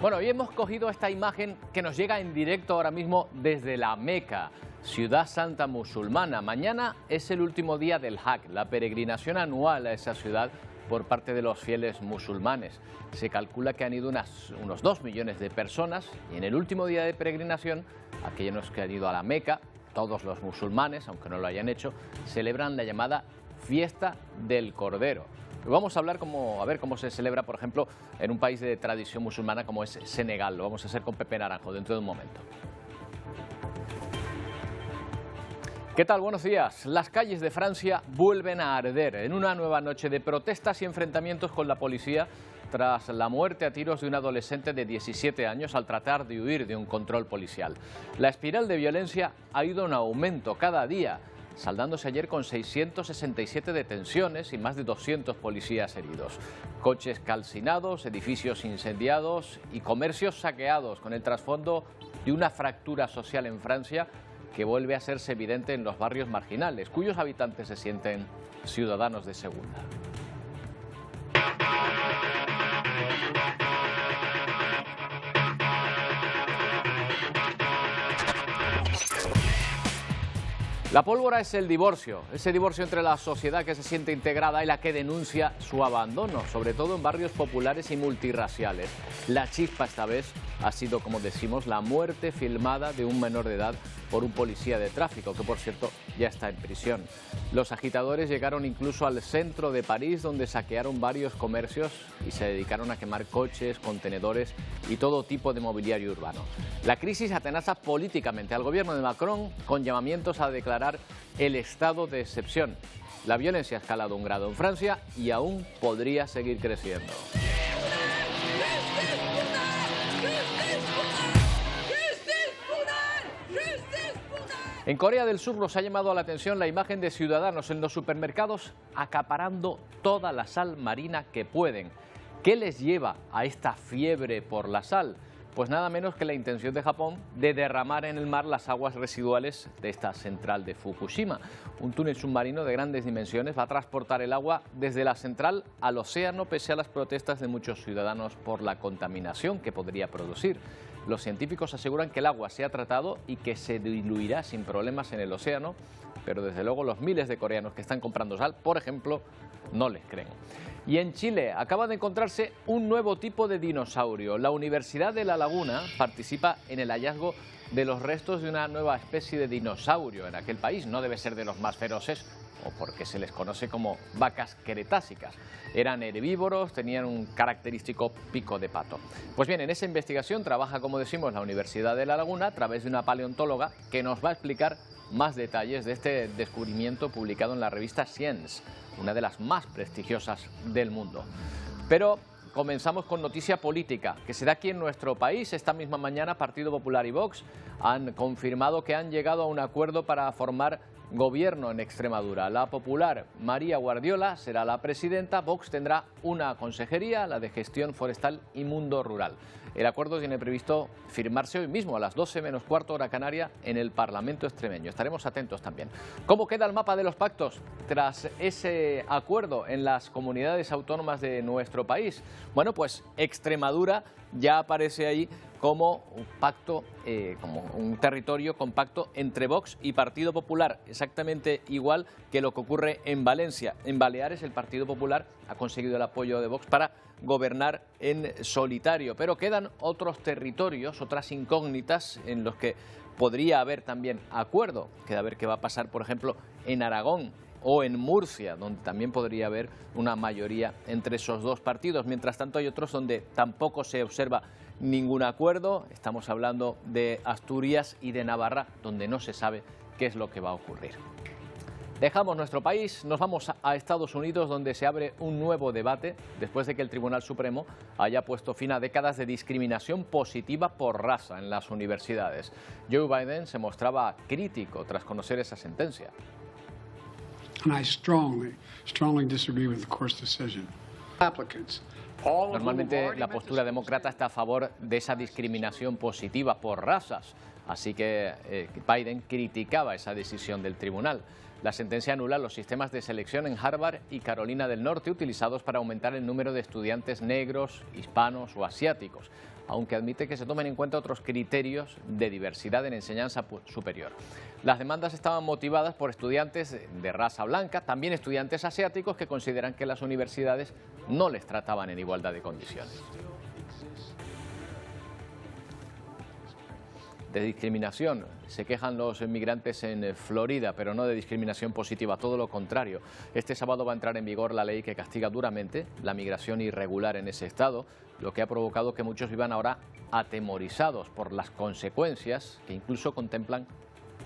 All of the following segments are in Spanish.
Bueno, hoy hemos cogido esta imagen que nos llega en directo ahora mismo desde la Meca, ciudad santa musulmana. Mañana es el último día del Hajj, la peregrinación anual a esa ciudad por parte de los fieles musulmanes. Se calcula que han ido unos 2 millones de personas y en el último día de peregrinación, aquellos que han ido a la Meca, todos los musulmanes, aunque no lo hayan hecho, celebran la llamada Fiesta del Cordero. Vamos a hablar a ver cómo se celebra, por ejemplo, en un país de tradición musulmana como es Senegal. Lo vamos a hacer con Pepe Naranjo dentro de un momento. ¿Qué tal? Buenos días. Las calles de Francia vuelven a arder en una nueva noche de protestas y enfrentamientos con la policía tras la muerte a tiros de un adolescente de 17 años al tratar de huir de un control policial. La espiral de violencia ha ido en aumento cada día, saldándose ayer con 667 detenciones y más de 200 policías heridos. Coches calcinados, edificios incendiados y comercios saqueados, con el trasfondo de una fractura social en Francia que vuelve a hacerse evidente en los barrios marginales, cuyos habitantes se sienten ciudadanos de segunda. La pólvora es el divorcio, ese divorcio entre la sociedad que se siente integrada y la que denuncia su abandono, sobre todo en barrios populares y multirraciales. La chispa esta vez ha sido, como decimos, la muerte filmada de un menor de edad por un policía de tráfico, que por cierto ya está en prisión. Los agitadores llegaron incluso al centro de París, donde saquearon varios comercios y se dedicaron a quemar coches, contenedores y todo tipo de mobiliario urbano. La crisis atenaza políticamente al gobierno de Macron con llamamientos a declarar el estado de excepción. La violencia ha escalado un grado en Francia y aún podría seguir creciendo. En Corea del Sur nos ha llamado la atención la imagen de ciudadanos en los supermercados acaparando toda la sal marina que pueden. ¿Qué les lleva a esta fiebre por la sal? Pues nada menos que la intención de Japón de derramar en el mar las aguas residuales de esta central de Fukushima. Un túnel submarino de grandes dimensiones va a transportar el agua desde la central al océano, pese a las protestas de muchos ciudadanos por la contaminación que podría producir. Los científicos aseguran que el agua se ha tratado y que se diluirá sin problemas en el océano, pero desde luego los miles de coreanos que están comprando sal, por ejemplo, no les creen. Y en Chile acaba de encontrarse un nuevo tipo de dinosaurio. La Universidad de La Laguna participa en el hallazgo de los restos de una nueva especie de dinosaurio en aquel país. No debe ser de los más feroces, o porque se les conoce como vacas queretásicas. Eran herbívoros, tenían un característico pico de pato. Pues bien, en esa investigación trabaja, como decimos, la Universidad de La Laguna a través de una paleontóloga que nos va a explicar más detalles de este descubrimiento publicado en la revista Science, una de las más prestigiosas del mundo. Pero comenzamos con noticia política, que se da aquí en nuestro país. Esta misma mañana Partido Popular y Vox han confirmado que han llegado a un acuerdo para formar gobierno en Extremadura. La Popular, María Guardiola, será la presidenta. Vox tendrá una consejería, la de Gestión Forestal y Mundo Rural. El acuerdo tiene previsto firmarse hoy mismo a las 12 menos cuarto hora canaria en el Parlamento extremeño. Estaremos atentos también. ¿Cómo queda el mapa de los pactos tras ese acuerdo en las comunidades autónomas de nuestro país? Bueno, pues Extremadura ya aparece ahí como un pacto, como un territorio compacto entre Vox y Partido Popular, exactamente igual que lo que ocurre en Valencia. En Baleares el Partido Popular ha conseguido el apoyo de Vox para gobernar en solitario, pero quedan otros territorios, otras incógnitas en los que podría haber también acuerdo. Queda ver qué va a pasar, por ejemplo, en Aragón o en Murcia, donde también podría haber una mayoría entre esos dos partidos. Mientras tanto, hay otros donde tampoco se observa ningún acuerdo. Estamos hablando de Asturias y de Navarra, donde no se sabe qué es lo que va a ocurrir. Dejamos nuestro país, nos vamos a Estados Unidos, donde se abre un nuevo debate después de que el Tribunal Supremo haya puesto fin a décadas de discriminación positiva por raza en las universidades. Joe Biden se mostraba crítico tras conocer esa sentencia. And I strongly disagree with the court's decision. Normalmente la postura demócrata está a favor de esa discriminación positiva por razas, así que Biden criticaba esa decisión del tribunal. La sentencia anula los sistemas de selección en Harvard y Carolina del Norte utilizados para aumentar el número de estudiantes negros, hispanos o asiáticos. aunque admite que se tomen en cuenta otros criterios de diversidad en enseñanza superior. Las demandas estaban motivadas por estudiantes de raza blanca, también estudiantes asiáticos que consideran que las universidades no les trataban en igualdad de condiciones. De discriminación se quejan los inmigrantes en Florida, pero no de discriminación positiva, todo lo contrario. Este sábado va a entrar en vigor la ley que castiga duramente la migración irregular en ese estado, lo que ha provocado que muchos vivan ahora atemorizados por las consecuencias que incluso contemplan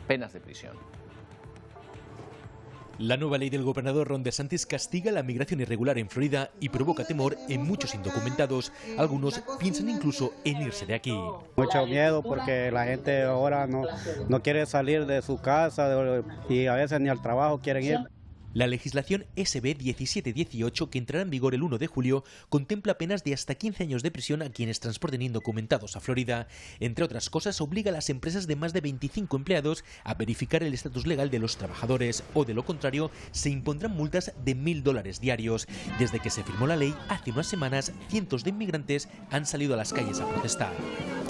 penas de prisión. La nueva ley del gobernador Ron DeSantis castiga la migración irregular en Florida y provoca temor en muchos indocumentados. Algunos piensan incluso en irse de aquí. Mucho miedo porque la gente ahora no quiere salir de su casa y a veces ni al trabajo quieren ir. La legislación SB 1718, que entrará en vigor el 1 de julio, contempla penas de hasta 15 años de prisión a quienes transporten indocumentados a Florida. Entre otras cosas, obliga a las empresas de más de 25 empleados a verificar el estatus legal de los trabajadores, o de lo contrario, se impondrán multas de $1000 diarios. Desde que se firmó la ley, hace unas semanas, cientos de inmigrantes han salido a las calles a protestar.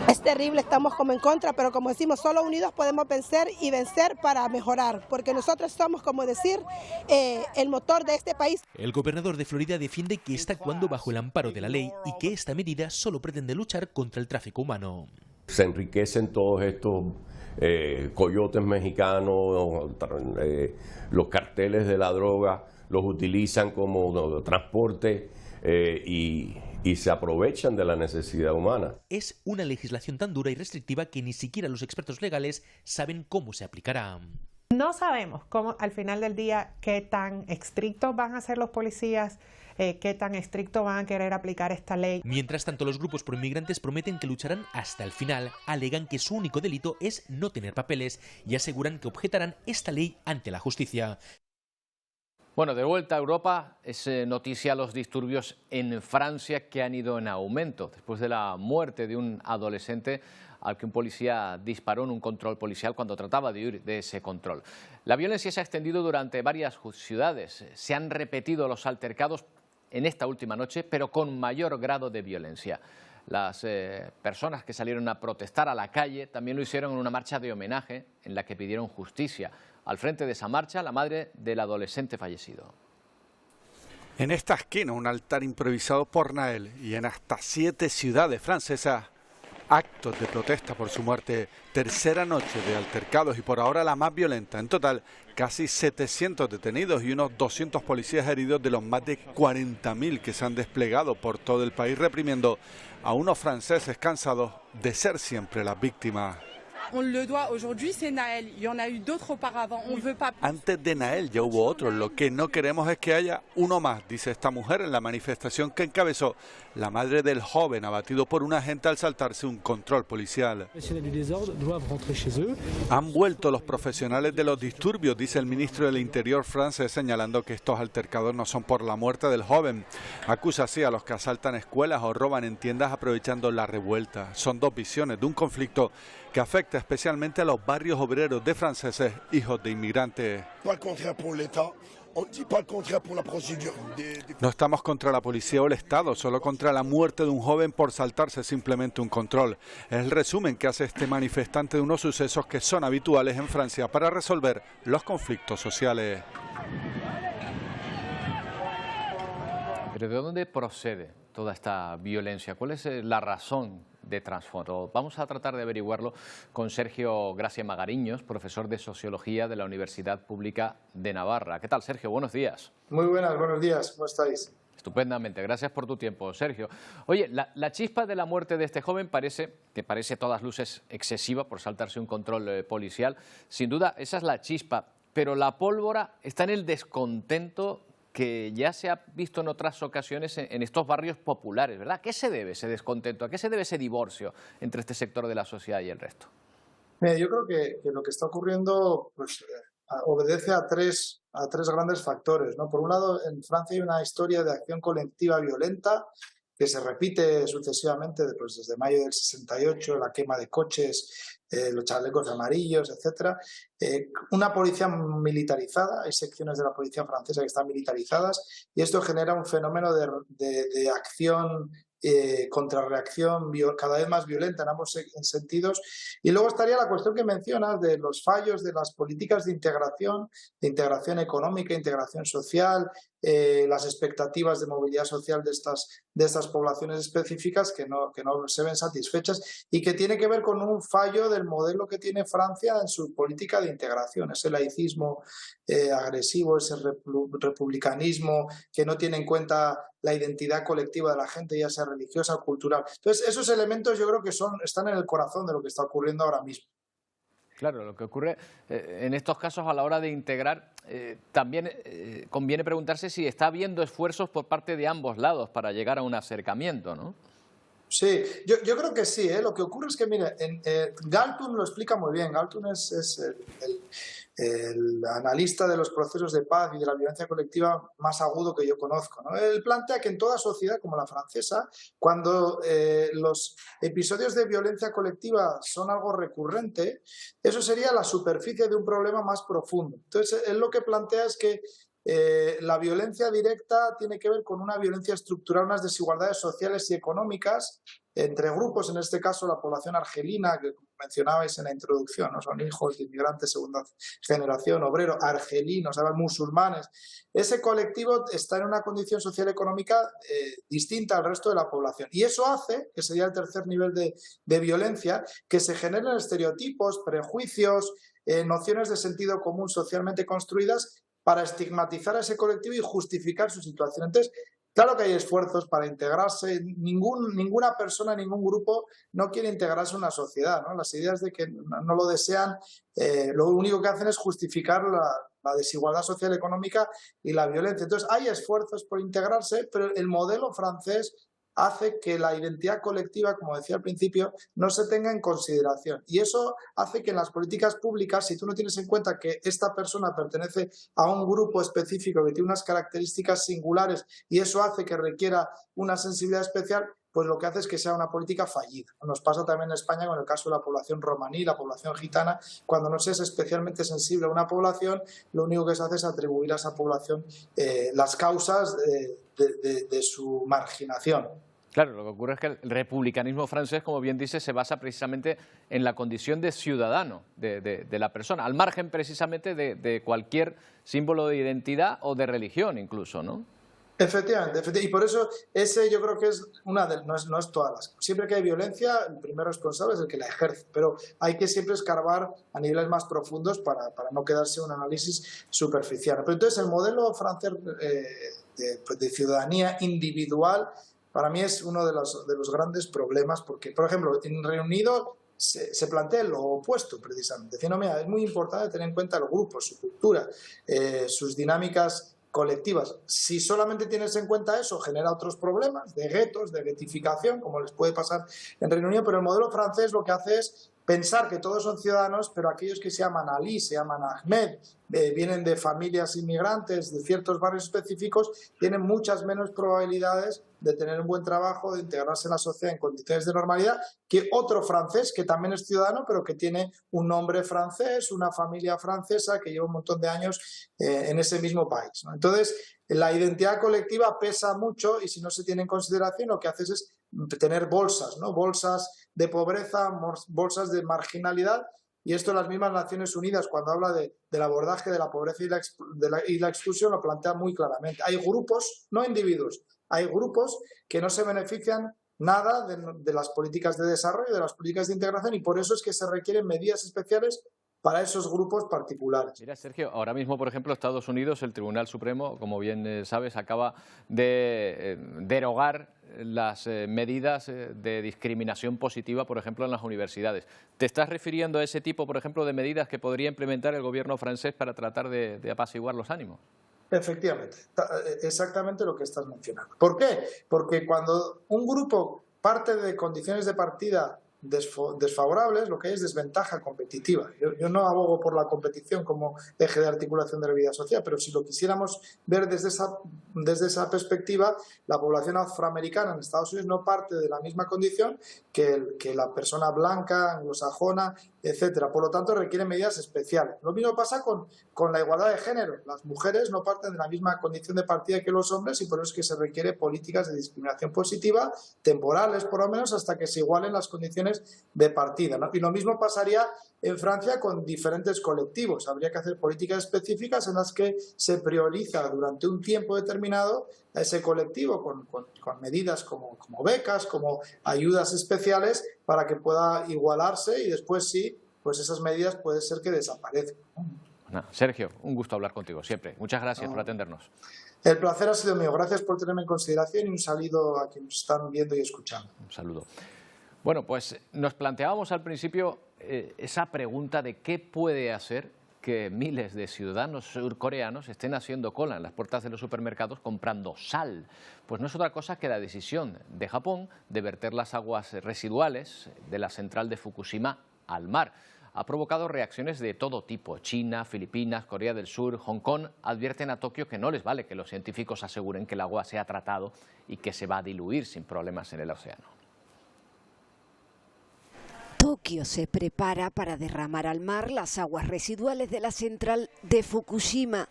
Es terrible, estamos como en contra, pero como decimos, solo unidos podemos vencer y vencer para mejorar, porque nosotros somos, como decir, el motor de este país. El gobernador de Florida defiende que está actuando bajo el amparo de la ley y que esta medida solo pretende luchar contra el tráfico humano. Se enriquecen todos estos coyotes mexicanos, los carteles de la droga, los utilizan como transporte y se aprovechan de la necesidad humana. Es una legislación tan dura y restrictiva que ni siquiera los expertos legales saben cómo se aplicará. No sabemos cómo, al final del día, qué tan estrictos van a ser los policías, qué tan estrictos van a querer aplicar esta ley. Mientras tanto, los grupos proinmigrantes prometen que lucharán hasta el final. Alegan que su único delito es no tener papeles y aseguran que objetarán esta ley ante la justicia. Bueno, de vuelta a Europa, es noticia los disturbios en Francia que han ido en aumento después de la muerte de un adolescente al que un policía disparó en un control policial cuando trataba de huir de ese control. La violencia se ha extendido durante varias ciudades. Se han repetido los altercados en esta última noche, pero con mayor grado de violencia. Las personas que salieron a protestar a la calle también lo hicieron en una marcha de homenaje en la que pidieron justicia. Al frente de esa marcha, la madre del adolescente fallecido. En esta esquina, un altar improvisado por Nael, y en hasta 7 ciudades francesas, actos de protesta por su muerte. Tercera noche de altercados y por ahora la más violenta. En total, casi 700 detenidos y unos 200 policías heridos de los más de 40.000 que se han desplegado por todo el país reprimiendo a unos franceses cansados de ser siempre las víctimas. Antes de Nael ya hubo otros. Lo que no queremos es que haya uno más, dice esta mujer en la manifestación que encabezó la madre del joven abatido por un agente al saltarse un control policial. Han vuelto los profesionales de los disturbios, dice el ministro del Interior francés, señalando que estos altercados no son por la muerte del joven. Acusa así a los que asaltan escuelas o roban en tiendas aprovechando la revuelta. Son dos visiones de un conflicto que afecta especialmente a los barrios obreros de franceses, hijos de inmigrantes. No estamos contra la policía o el Estado, solo contra la muerte de un joven por saltarse simplemente un control. Es el resumen que hace este manifestante de unos sucesos que son habituales en Francia para resolver los conflictos sociales. ¿Pero de dónde procede toda esta violencia? ¿Cuál es la razón de trasfondo? Vamos a tratar de averiguarlo con Sergio Gracia Magariños, profesor de Sociología de la Universidad Pública de Navarra. ¿Qué tal, Sergio? Buenos días. Muy buenas, buenos días. ¿Cómo estáis? Estupendamente, gracias por tu tiempo, Sergio. Oye, la chispa de la muerte de este joven parece a todas luces excesiva por saltarse un control policial. Sin duda, esa es la chispa, pero la pólvora está en el descontento que ya se ha visto en otras ocasiones en estos barrios populares, ¿verdad? ¿A qué se debe ese descontento? ¿A qué se debe ese divorcio entre este sector de la sociedad y el resto? Mira, yo creo que lo que está ocurriendo pues, obedece a tres grandes factores, ¿no? Por un lado, en Francia hay una historia de acción colectiva violenta que se repite sucesivamente desde mayo del 68, la quema de coches, los chalecos amarillos, etcétera. Una policía militarizada, hay secciones de la policía francesa que están militarizadas y esto genera un fenómeno de acción contrarreacción cada vez más violenta en ambos sentidos. Y luego estaría la cuestión que mencionas de los fallos de las políticas de integración económica, integración social, las expectativas de movilidad social de estas poblaciones específicas que no se ven satisfechas y que tiene que ver con un fallo del modelo que tiene Francia en su política de integración, ese laicismo agresivo, ese republicanismo que no tiene en cuenta la identidad colectiva de la gente, ya sea religiosa o cultural. Entonces, esos elementos yo creo que están en el corazón de lo que está ocurriendo ahora mismo. Claro, lo que ocurre en estos casos a la hora de integrar, también conviene preguntarse si está habiendo esfuerzos por parte de ambos lados para llegar a un acercamiento, ¿no? Sí, yo creo que sí, ¿eh? Lo que ocurre es que, mire, Galtung lo explica muy bien. Galtung es el analista de los procesos de paz y de la violencia colectiva más agudo que yo conozco, ¿no? Él plantea que en toda sociedad como la francesa, cuando los episodios de violencia colectiva son algo recurrente, eso sería la superficie de un problema más profundo. Entonces, él lo que plantea es que la violencia directa tiene que ver con una violencia estructural, unas desigualdades sociales y económicas entre grupos, en este caso la población argelina, que mencionabais en la introducción, ¿no? Son hijos de inmigrantes segunda generación, obreros, argelinos, musulmanes. Ese colectivo está en una condición social y económica distinta al resto de la población. Y eso hace, que sería el tercer nivel de violencia, que se generen estereotipos, prejuicios, nociones de sentido común socialmente construidas para estigmatizar a ese colectivo y justificar su situación. Entonces, claro que hay esfuerzos para integrarse. Ninguna persona, ningún grupo no quiere integrarse en una sociedad, ¿no? Las ideas de que no lo desean, lo único que hacen es justificar la desigualdad social y económica y la violencia. Entonces, hay esfuerzos por integrarse, pero el modelo francés hace que la identidad colectiva, como decía al principio, no se tenga en consideración. Y eso hace que en las políticas públicas, si tú no tienes en cuenta que esta persona pertenece a un grupo específico que tiene unas características singulares y eso hace que requiera una sensibilidad especial, pues lo que hace es que sea una política fallida. Nos pasa también en España con el caso de la población romaní, la población gitana. Cuando no se es especialmente sensible a una población, lo único que se hace es atribuir a esa población las causas de su marginación. Claro, lo que ocurre es que el republicanismo francés, como bien dice, se basa precisamente en la condición de ciudadano de la persona, al margen precisamente de cualquier símbolo de identidad o de religión incluso, ¿no? Efectivamente, y por eso ese yo creo que es no es todas las. Siempre que hay violencia, el primer responsable es el que la ejerce, pero hay que siempre escarbar a niveles más profundos para no quedarse un análisis superficial. Pero entonces el modelo francés de ciudadanía individual para mí es uno de los grandes problemas, porque, por ejemplo, en Reino Unido se plantea lo opuesto, precisamente. Diciendo, mira, es muy importante tener en cuenta los grupos, su cultura, sus dinámicas colectivas. Si solamente tienes en cuenta eso, genera otros problemas de guetos, de guetificación, como les puede pasar en Reino Unido, pero el modelo francés lo que hace es pensar que todos son ciudadanos, pero aquellos que se llaman Ali, se llaman Ahmed, vienen de familias inmigrantes, de ciertos barrios específicos, tienen muchas menos probabilidades de tener un buen trabajo, de integrarse en la sociedad en condiciones de normalidad, que otro francés que también es ciudadano, pero que tiene un nombre francés, una familia francesa, que lleva un montón de años en ese mismo país, ¿no? Entonces, la identidad colectiva pesa mucho y si no se tiene en consideración, lo que haces es tener bolsas, ¿no? Bolsas de pobreza, bolsas de marginalidad. Y esto las mismas Naciones Unidas, cuando habla del abordaje de la pobreza y la exclusión, lo plantea muy claramente. Hay grupos, no individuos, hay grupos que no se benefician nada de las políticas de desarrollo, de las políticas de integración, y por eso es que se requieren medidas especiales para esos grupos particulares. Mira, Sergio, ahora mismo, por ejemplo, Estados Unidos, el Tribunal Supremo, como bien sabes, acaba de derogar las medidas de discriminación positiva, por ejemplo, en las universidades. ¿Te estás refiriendo a ese tipo, por ejemplo, de medidas que podría implementar el gobierno francés para tratar de apaciguar los ánimos? Efectivamente, exactamente lo que estás mencionando. ¿Por qué? Porque cuando un grupo parte de condiciones de partida desfavorables, lo que hay es desventaja competitiva. Yo no abogo por la competición como eje de articulación de la vida social, pero si lo quisiéramos ver desde esa perspectiva, la población afroamericana en Estados Unidos no parte de la misma condición que la persona blanca, anglosajona, etcétera. Por lo tanto, requiere medidas especiales. Lo mismo pasa con la igualdad de género. Las mujeres no parten de la misma condición de partida que los hombres y por eso es que se requiere políticas de discriminación positiva, temporales por lo menos, hasta que se igualen las condiciones de partida, ¿no? Y lo mismo pasaría en Francia con diferentes colectivos. Habría que hacer políticas específicas en las que se prioriza durante un tiempo determinado a ese colectivo con medidas como becas, como ayudas especiales para que pueda igualarse y después sí, pues esas medidas puede ser que desaparezcan, ¿no? Sergio, un gusto hablar contigo siempre. Muchas gracias por atendernos. El placer ha sido mío. Gracias por tenerme en consideración y un saludo a quienes están viendo y escuchando. Un saludo. Bueno, pues nos planteábamos al principio esa pregunta de qué puede hacer que miles de ciudadanos surcoreanos estén haciendo cola en las puertas de los supermercados comprando sal. Pues no es otra cosa que la decisión de Japón de verter las aguas residuales de la central de Fukushima al mar. Ha provocado reacciones de todo tipo. China, Filipinas, Corea del Sur, Hong Kong advierten a Tokio que no les vale que los científicos aseguren que el agua se ha tratado y que se va a diluir sin problemas en el océano. Tokio se prepara para derramar al mar las aguas residuales de la central de Fukushima.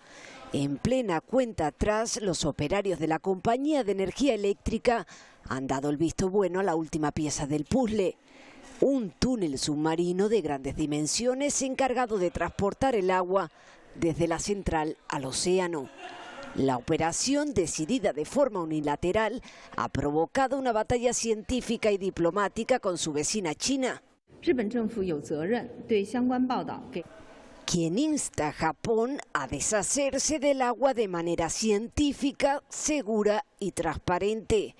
En plena cuenta atrás, los operarios de la compañía de energía eléctrica han dado el visto bueno a la última pieza del puzzle. Un túnel submarino de grandes dimensiones encargado de transportar el agua desde la central al océano. La operación, decidida de forma unilateral, ha provocado una batalla científica y diplomática con su vecina China, quien insta a Japón a deshacerse del agua de manera científica, segura y transparente.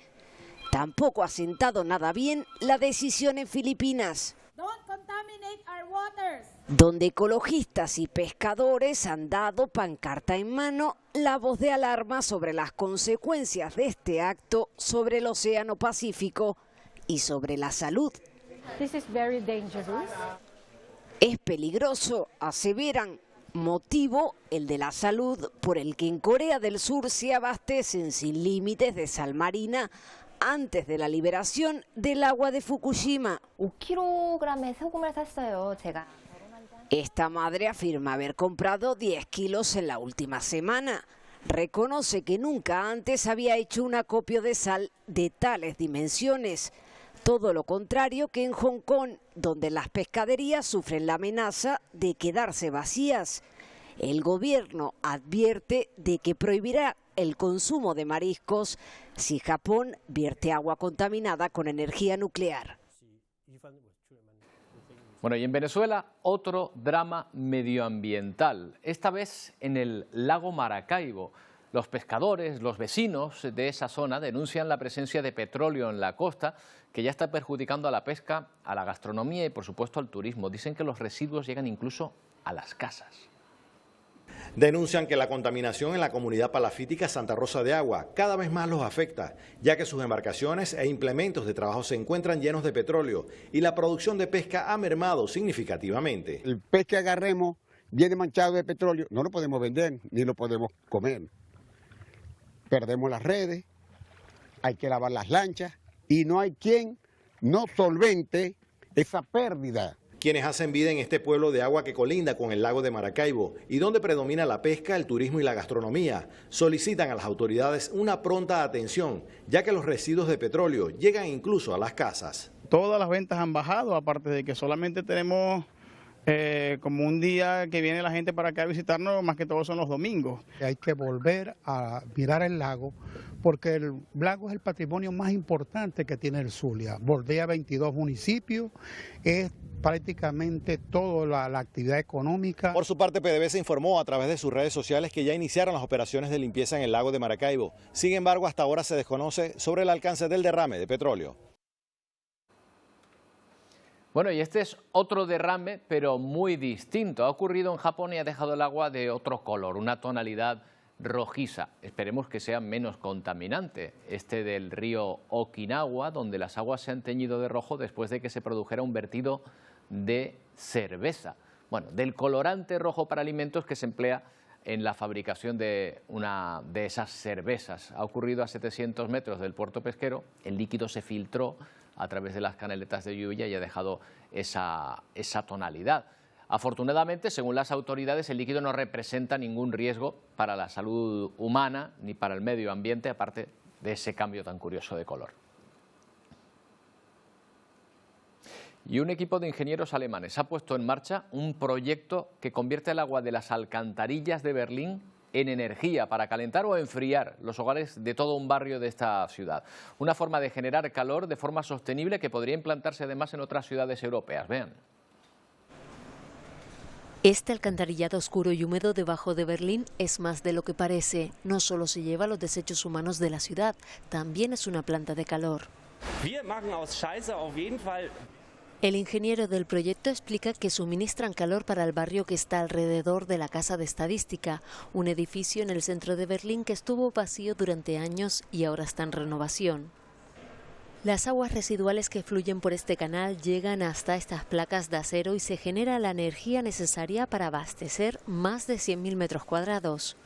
Tampoco ha sentado nada bien la decisión en Filipinas, donde ecologistas y pescadores han dado, pancarta en mano, la voz de alarma sobre las consecuencias de este acto sobre el Océano Pacífico y sobre la salud. Es peligroso, aseveran. Motivo, el de la salud, por el que en Corea del Sur se abastecen sin límites de sal marina antes de la liberación del agua de Fukushima. Esta madre afirma haber comprado 10 kilos en la última semana. Reconoce que nunca antes había hecho un acopio de sal de tales dimensiones. Todo lo contrario que en Hong Kong, donde las pescaderías sufren la amenaza de quedarse vacías. El gobierno advierte de que prohibirá el consumo de mariscos si Japón vierte agua contaminada con energía nuclear. Bueno, y en Venezuela otro drama medioambiental, esta vez en el lago Maracaibo. Los pescadores, los vecinos de esa zona denuncian la presencia de petróleo en la costa que ya está perjudicando a la pesca, a la gastronomía y por supuesto al turismo. Dicen que los residuos llegan incluso a las casas. Denuncian que la contaminación en la comunidad palafítica Santa Rosa de Agua cada vez más los afecta, ya que sus embarcaciones e implementos de trabajo se encuentran llenos de petróleo y la producción de pesca ha mermado significativamente. El pez que agarremos viene manchado de petróleo, no lo podemos vender ni lo podemos comer. Perdemos las redes, hay que lavar las lanchas y no hay quien no solvente esa pérdida. Quienes hacen vida en este pueblo de agua que colinda con el lago de Maracaibo y donde predomina la pesca, el turismo y la gastronomía, solicitan a las autoridades una pronta atención, ya que los residuos de petróleo llegan incluso a las casas. Todas las ventas han bajado, aparte de que solamente tenemos como un día que viene la gente para acá a visitarnos, más que todo son los domingos. Hay que volver a mirar el lago, porque el lago es el patrimonio más importante que tiene el Zulia. Bordea 22 municipios, es prácticamente toda la actividad económica. Por su parte, PDVSA informó a través de sus redes sociales que ya iniciaron las operaciones de limpieza en el lago de Maracaibo. Sin embargo, hasta ahora se desconoce sobre el alcance del derrame de petróleo. Bueno, y este es otro derrame, pero muy distinto. Ha ocurrido en Japón y ha dejado el agua de otro color, una tonalidad rojiza. Esperemos que sea menos contaminante. Este del río Okinawa, donde las aguas se han teñido de rojo después de que se produjera un vertido de cerveza. Bueno, del colorante rojo para alimentos que se emplea en la fabricación de una de esas cervezas. Ha ocurrido a 700 metros del puerto pesquero. El líquido se filtró a través de las canaletas de lluvia y ha dejado esa tonalidad. Afortunadamente, según las autoridades, el líquido no representa ningún riesgo para la salud humana ni para el medio ambiente, aparte de ese cambio tan curioso de color. Y un equipo de ingenieros alemanes ha puesto en marcha un proyecto que convierte el agua de las alcantarillas de Berlín en energía para calentar o enfriar los hogares de todo un barrio de esta ciudad. Una forma de generar calor de forma sostenible que podría implantarse además en otras ciudades europeas. Vean. Este alcantarillado oscuro y húmedo debajo de Berlín es más de lo que parece. No solo se lleva los desechos humanos de la ciudad, también es una planta de calor. El ingeniero del proyecto explica que suministran calor para el barrio que está alrededor de la Casa de Estadística, un edificio en el centro de Berlín que estuvo vacío durante años y ahora está en renovación. Las aguas residuales que fluyen por este canal llegan hasta estas placas de acero y se genera la energía necesaria para abastecer más de 100.000 metros cuadrados.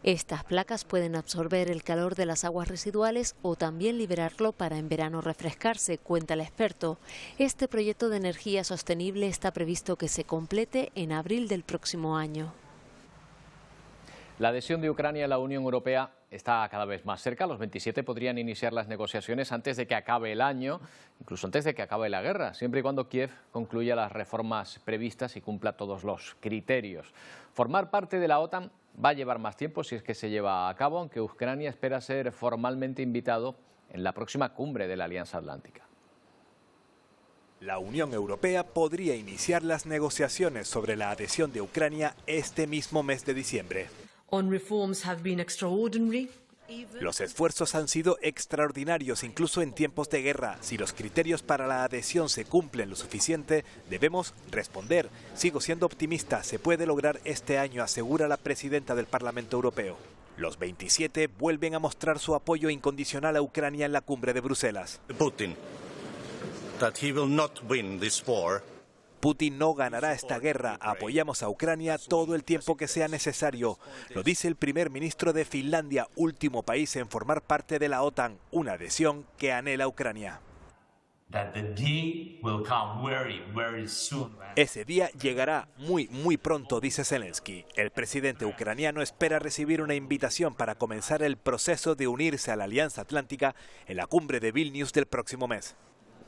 Estas placas pueden absorber el calor de las aguas residuales o también liberarlo para en verano refrescarse, cuenta el experto. Este proyecto de energía sostenible está previsto que se complete en abril del próximo año. La adhesión de Ucrania a la Unión Europea está cada vez más cerca. Los 27 podrían iniciar las negociaciones antes de que acabe el año, incluso antes de que acabe la guerra, siempre y cuando Kiev concluya las reformas previstas y cumpla todos los criterios. Formar parte de la OTAN va a llevar más tiempo si es que se lleva a cabo, aunque Ucrania espera ser formalmente invitado en la próxima cumbre de la Alianza Atlántica. La Unión Europea podría iniciar las negociaciones sobre la adhesión de Ucrania este mismo mes de diciembre. Los esfuerzos han sido extraordinarios, incluso en tiempos de guerra. Si los criterios para la adhesión se cumplen lo suficiente, debemos responder. Sigo siendo optimista, se puede lograr este año, asegura la presidenta del Parlamento Europeo. Los 27 vuelven a mostrar su apoyo incondicional a Ucrania en la cumbre de Bruselas. Putin no ganará esta guerra. Apoyamos a Ucrania todo el tiempo que sea necesario. Lo dice el primer ministro de Finlandia, último país en formar parte de la OTAN, una adhesión que anhela Ucrania. Ese día llegará muy pronto, dice Zelensky. El presidente ucraniano espera recibir una invitación para comenzar el proceso de unirse a la Alianza Atlántica en la cumbre de Vilnius del próximo mes.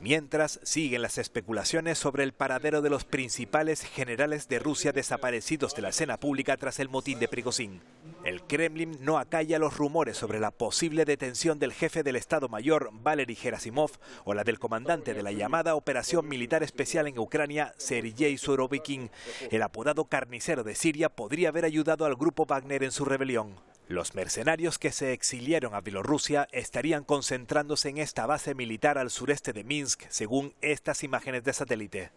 Mientras, siguen las especulaciones sobre el paradero de los principales generales de Rusia desaparecidos de la escena pública tras el motín de Prigozhin. El Kremlin no acalla los rumores sobre la posible detención del jefe del Estado Mayor, Valery Gerasimov, o la del comandante de la llamada Operación Militar Especial en Ucrania, Sergei Surovikin. El apodado carnicero de Siria podría haber ayudado al grupo Wagner en su rebelión. Los mercenarios que se exiliaron a Bielorrusia estarían concentrándose en esta base militar al sureste de Minsk, según estas imágenes de satélite.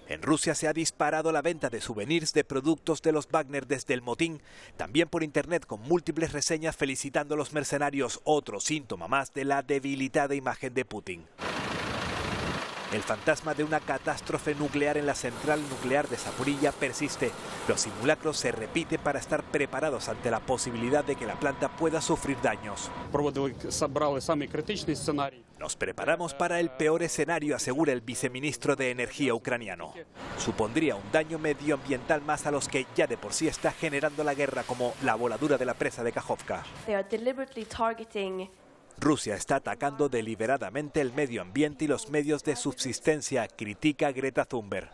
En Rusia se ha disparado la venta de souvenirs de productos de los Wagner desde el motín, también por internet con múltiples reseñas felicitando a los mercenarios, otro síntoma más de la debilitada imagen de Putin. El fantasma de una catástrofe nuclear en la central nuclear de Zaporilla persiste. Los simulacros se repiten para estar preparados ante la posibilidad de que la planta pueda sufrir daños. Nos preparamos para el peor escenario, asegura el viceministro de Energía ucraniano. Supondría un daño medioambiental más a los que ya de por sí está generando la guerra, como la voladura de la presa de Kajovka. Rusia está atacando deliberadamente el medio ambiente y los medios de subsistencia, critica Greta Thunberg.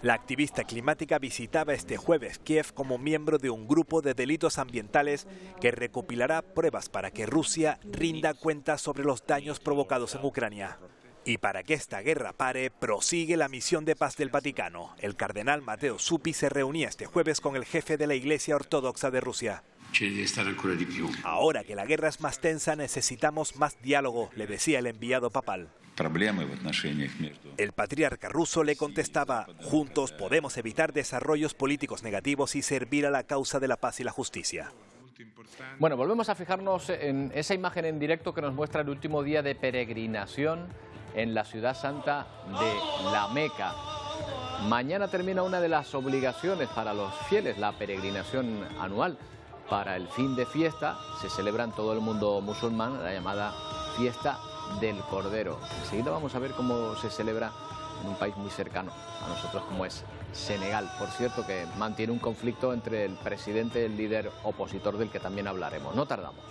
La activista climática visitaba este jueves Kiev como miembro de un grupo de delitos ambientales que recopilará pruebas para que Rusia rinda cuentas sobre los daños provocados en Ucrania. Y para que esta guerra pare, prosigue la misión de paz del Vaticano. El cardenal Matteo Zuppi se reunía este jueves con el jefe de la Iglesia Ortodoxa de Rusia. Ahora que la guerra es más tensa, necesitamos más diálogo, le decía el enviado papal. El patriarca ruso le contestaba: juntos podemos evitar desarrollos políticos negativos y servir a la causa de la paz y la justicia. Bueno, volvemos a fijarnos en esa imagen en directo que nos muestra el último día de peregrinación en la ciudad santa de la Meca. Mañana termina una de las obligaciones para los fieles, la peregrinación anual. Para el fin de fiesta se celebra en todo el mundo musulmán la llamada fiesta del Cordero. Enseguida vamos a ver cómo se celebra en un país muy cercano a nosotros como es Senegal. Por cierto, que mantiene un conflicto entre el presidente y el líder opositor, del que también hablaremos. No tardamos.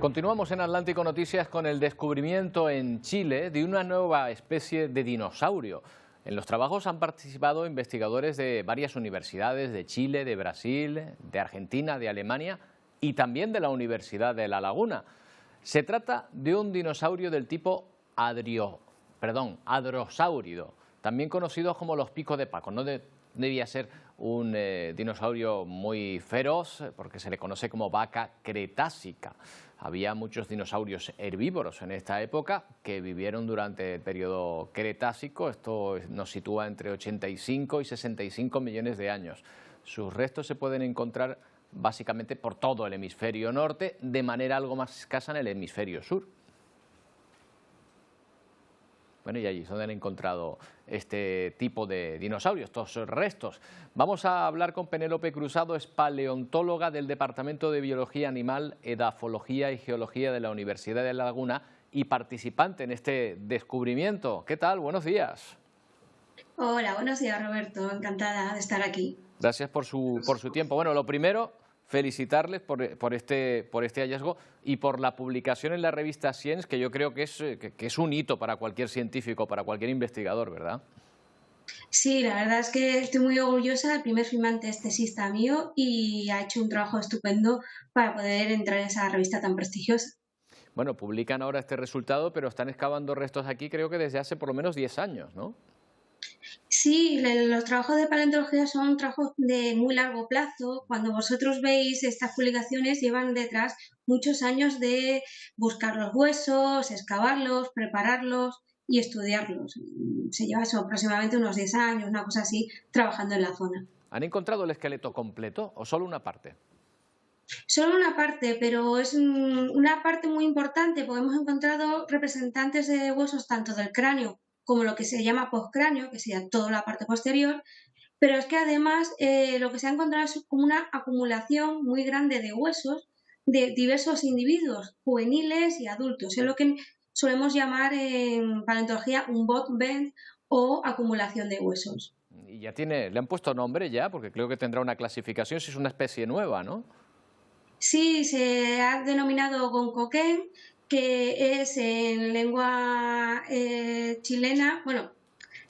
Continuamos en Atlántico Noticias con el descubrimiento en Chile de una nueva especie de dinosaurio. En los trabajos han participado investigadores de varias universidades de Chile, de Brasil, de Argentina, de Alemania y también de la Universidad de La Laguna. Se trata de un dinosaurio del tipo hadrosáurido, también conocido como los picos de Paco. No debía ser un dinosaurio muy feroz, porque se le conoce como vaca cretácica. Había muchos dinosaurios herbívoros en esta época que vivieron durante el periodo Cretácico. Esto nos sitúa entre 85 y 65 millones de años. Sus restos se pueden encontrar básicamente por todo el hemisferio norte, de manera algo más escasa en el hemisferio sur. Bueno, y allí es donde han encontrado este tipo de dinosaurios, estos restos. Vamos a hablar con Penélope Cruzado, es paleontóloga del Departamento de Biología Animal, Edafología y Geología de la Universidad de La Laguna y participante en este descubrimiento. ¿Qué tal? Buenos días. Hola, buenos días, Roberto. Encantada de estar aquí. Gracias por su tiempo. Bueno, lo primero, felicitarles por este hallazgo y por la publicación en la revista Science, que yo creo que es un hito para cualquier científico, para cualquier investigador, ¿verdad? Sí, la verdad es que estoy muy orgullosa. El primer firmante es tesista mío y ha hecho un trabajo estupendo para poder entrar en esa revista tan prestigiosa. Bueno, publican ahora este resultado, pero están excavando restos aquí creo que desde hace por lo menos 10 años, ¿no? Sí, los trabajos de paleontología son trabajos de muy largo plazo. Cuando vosotros veis estas publicaciones, llevan detrás muchos años de buscar los huesos, excavarlos, prepararlos y estudiarlos. Se lleva eso aproximadamente unos 10 años, una cosa así, trabajando en la zona. ¿Han encontrado el esqueleto completo o solo una parte? Solo una parte, pero es una parte muy importante, porque hemos encontrado representantes de huesos tanto del cráneo como lo que se llama postcráneo, que sería toda la parte posterior, pero es que además lo que se ha encontrado es como una acumulación muy grande de huesos de diversos individuos, juveniles y adultos. Es lo que solemos llamar en paleontología un bone bed o acumulación de huesos. Y ya le han puesto nombre ya, porque creo que tendrá una clasificación si es una especie nueva, ¿no? Sí, se ha denominado goncoquén, que es en lengua chilena, bueno,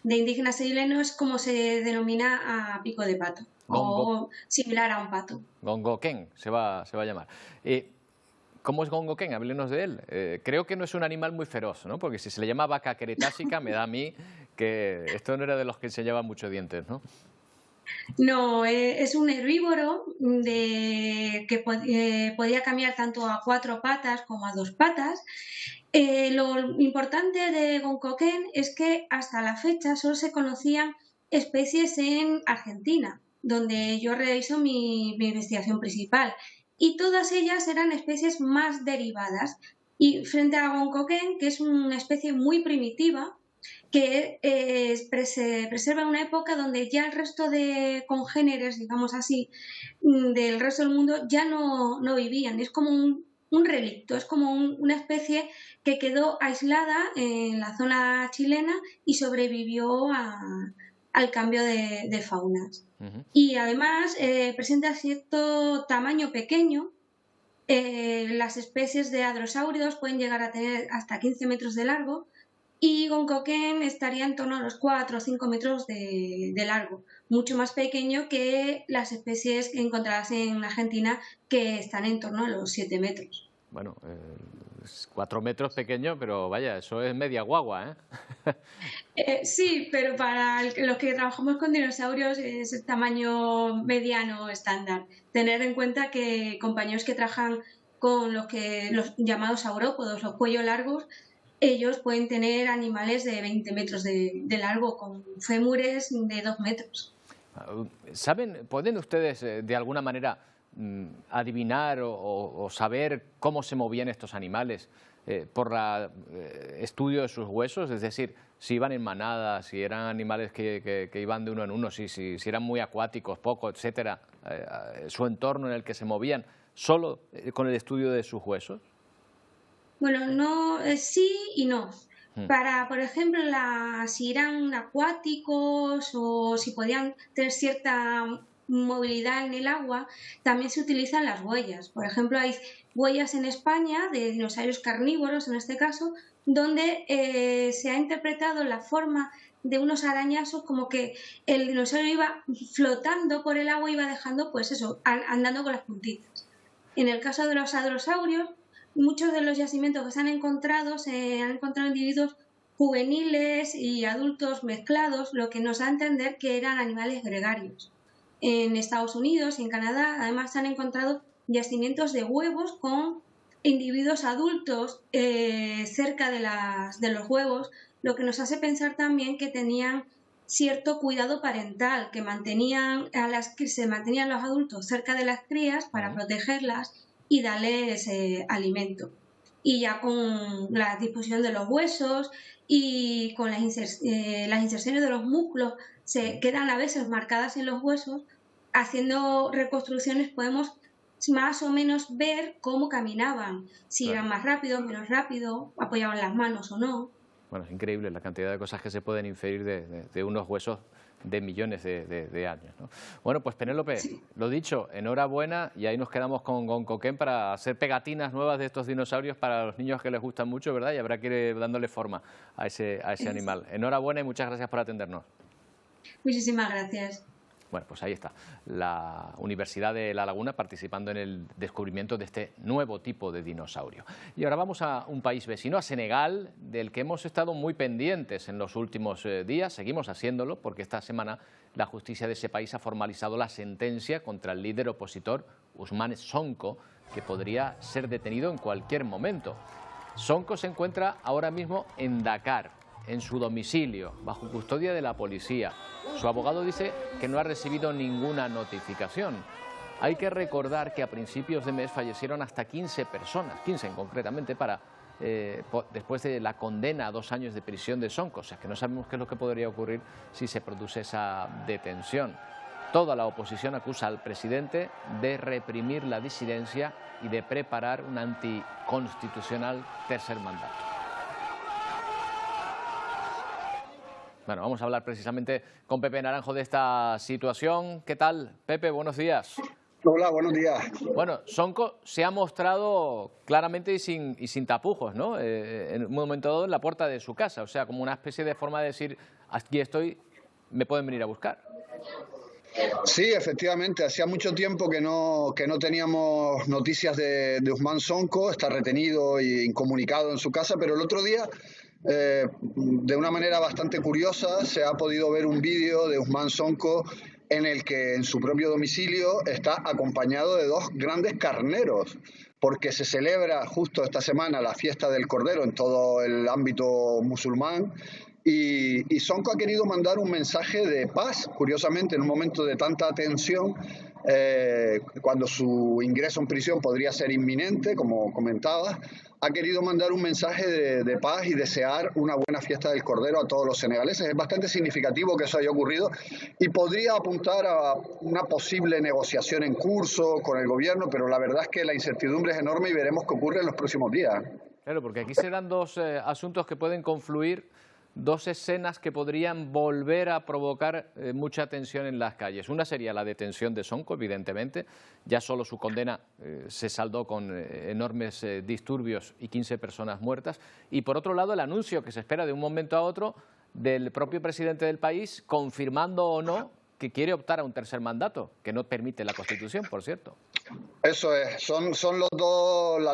de indígenas chilenos, como se denomina a pico de pato, o similar a un pato. Goncoquén se va a llamar. ¿Cómo es goncoquén? Háblenos de él. Creo que no es un animal muy feroz, ¿no? Porque si se le llama vaca cretácica, me da a mí que esto no era de los que enseñaban muchos dientes, ¿no? No, es un herbívoro que podía caminar tanto a 4 patas como a 2 patas. Lo importante de goncoquén es que hasta la fecha solo se conocían especies en Argentina, donde yo realizo mi investigación principal, y todas ellas eran especies más derivadas. Y frente a goncoquén, que es una especie muy primitiva, que se preserva en una época donde ya el resto de congéneres, digamos así, del resto del mundo ya no vivían. Es como un relicto, es como una especie que quedó aislada en la zona chilena y sobrevivió al cambio de faunas. Y además presenta cierto tamaño pequeño. Las especies de hadrosáuridos pueden llegar a tener hasta 15 metros de largo, y goncoquén estaría en torno a los 4 o 5 metros de largo, mucho más pequeño que las especies encontradas en Argentina, que están en torno a los 7 metros. Bueno, 4 metros pequeño, pero vaya, eso es media guagua, ¿eh? Sí, pero para los que trabajamos con dinosaurios es el tamaño mediano estándar. Tener en cuenta que compañeros que trabajan con los llamados saurópodos, los cuello largos, ellos pueden tener animales de 20 metros de largo, con fémures de 2 metros. ¿Pueden ustedes de alguna manera adivinar o saber cómo se movían estos animales por el estudio de sus huesos? Es decir, si iban en manadas, si eran animales que iban de uno en uno, si eran muy acuáticos, poco, etcétera, su entorno en el que se movían, solo con el estudio de sus huesos. Bueno, no, sí y no. Para, por ejemplo, si eran acuáticos o si podían tener cierta movilidad en el agua, también se utilizan las huellas. Por ejemplo, hay huellas en España de dinosaurios carnívoros, en este caso, donde se ha interpretado la forma de unos arañazos como que el dinosaurio iba flotando por el agua y iba dejando, pues eso, andando con las puntitas. En el caso de los hadrosaurios, muchos de los yacimientos que se han encontrado individuos juveniles y adultos mezclados, lo que nos da a entender que eran animales gregarios. En Estados Unidos y en Canadá, además, se han encontrado yacimientos de huevos con individuos adultos cerca de los huevos, lo que nos hace pensar también que tenían cierto cuidado parental, que se mantenían los adultos cerca de las crías para protegerlas y darles alimento. Y ya con la disposición de los huesos y con las inserciones de los músculos se quedan a veces marcadas en los huesos, haciendo reconstrucciones podemos más o menos ver cómo caminaban, si eran más rápidos, menos rápidos, apoyaban las manos o no. Bueno, es increíble la cantidad de cosas que se pueden inferir de unos huesos de millones de años, ¿no? Bueno, pues Penélope, lo dicho, enhorabuena, y ahí nos quedamos con Coquén para hacer pegatinas nuevas de estos dinosaurios para los niños que les gustan mucho, ¿verdad? Y habrá que ir dándole forma a ese animal. Enhorabuena y muchas gracias por atendernos. Muchísimas gracias. Bueno, pues ahí está, la Universidad de La Laguna participando en el descubrimiento de este nuevo tipo de dinosaurio. Y ahora vamos a un país vecino, a Senegal, del que hemos estado muy pendientes en los últimos días. Seguimos haciéndolo porque esta semana la justicia de ese país ha formalizado la sentencia contra el líder opositor Ousmane Sonko, que podría ser detenido en cualquier momento. Sonko se encuentra ahora mismo en Dakar, en su domicilio, bajo custodia de la policía. Su abogado dice que no ha recibido ninguna notificación. Hay que recordar que a principios de mes fallecieron hasta 15 personas, 15 concretamente, después de la condena a 2 años de prisión de Sonko. O sea, que no sabemos qué es lo que podría ocurrir si se produce esa detención. Toda la oposición acusa al presidente de reprimir la disidencia y de preparar un anticonstitucional tercer mandato. Bueno, vamos a hablar precisamente con Pepe Naranjo de esta situación. ¿Qué tal, Pepe? Buenos días. Hola, buenos días. Bueno, Sonko se ha mostrado claramente y sin tapujos, ¿no? En un momento dado en la puerta de su casa, o sea, como una especie de forma de decir, aquí estoy, me pueden venir a buscar. Sí, efectivamente, hacía mucho tiempo que no teníamos noticias de Ousmane Sonko, está retenido e incomunicado en su casa, pero el otro día, de una manera bastante curiosa, se ha podido ver un vídeo de Ousmane Sonko en el que en su propio domicilio está acompañado de 2 grandes carneros, porque se celebra justo esta semana la fiesta del Cordero en todo el ámbito musulmán. Y Sonko ha querido mandar un mensaje de paz, curiosamente, en un momento de tanta tensión, cuando su ingreso en prisión podría ser inminente, como comentaba, ha querido mandar un mensaje de paz y desear una buena fiesta del Cordero a todos los senegaleses. Es bastante significativo que eso haya ocurrido y podría apuntar a una posible negociación en curso con el gobierno, pero la verdad es que la incertidumbre es enorme y veremos qué ocurre en los próximos días. Claro, porque aquí serán 2 asuntos que pueden confluir, 2 escenas que podrían volver a provocar mucha tensión en las calles. Una sería la detención de Sonko, evidentemente. Ya solo su condena se saldó con enormes disturbios y 15 personas muertas. Y por otro lado, el anuncio que se espera de un momento a otro del propio presidente del país, confirmando o no que quiere optar a un tercer mandato, que no permite la Constitución, por cierto. Eso es, son las